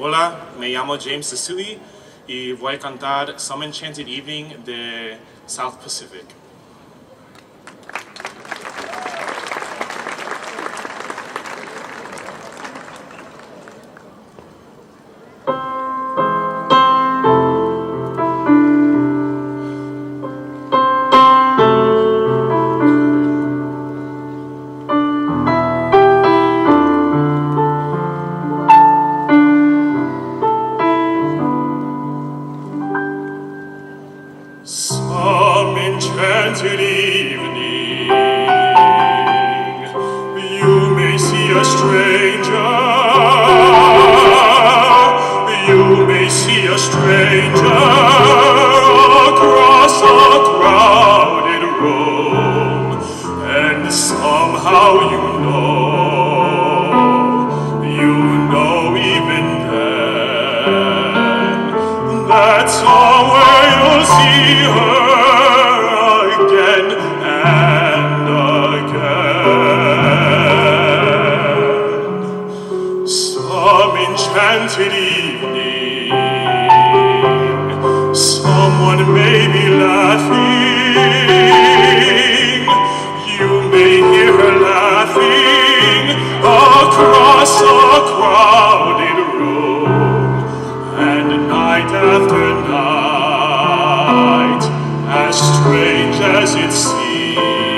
Hola, me llamo James Sasui y voy a cantar Some Enchanted Evening de South Pacific. Some enchanted evening, you may see a stranger, you may see a stranger across a crowded room, and somehow you know even then, that somewhere you'll see her again and again. Some enchanted evening, someone may be laughing. You may hear her laughing across a crowded room, and night after night, as strange as it seems,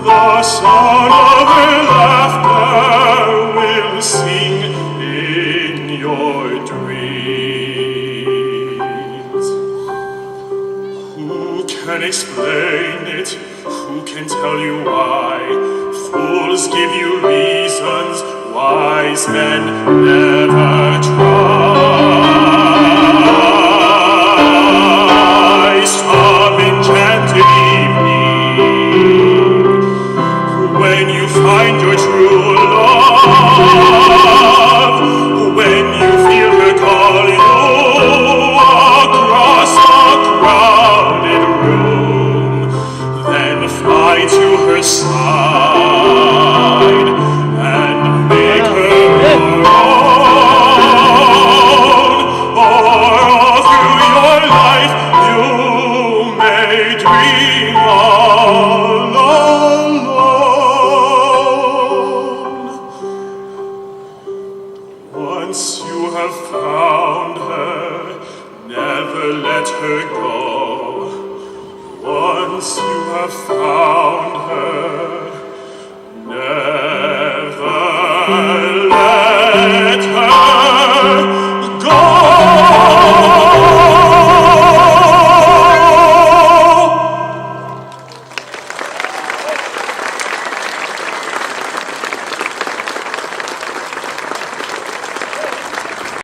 the song of her laughter will sing in your dreams. Who can explain it? Who can tell you why? Fools give you reasons, wise men never try. Some enchanted evening, when you find your true love, when you feel her call you across a crowded room, then fly to her side and make her your own. Or all through your life you may dream all alone. Once you have found her, never let her go. Once you have found her, never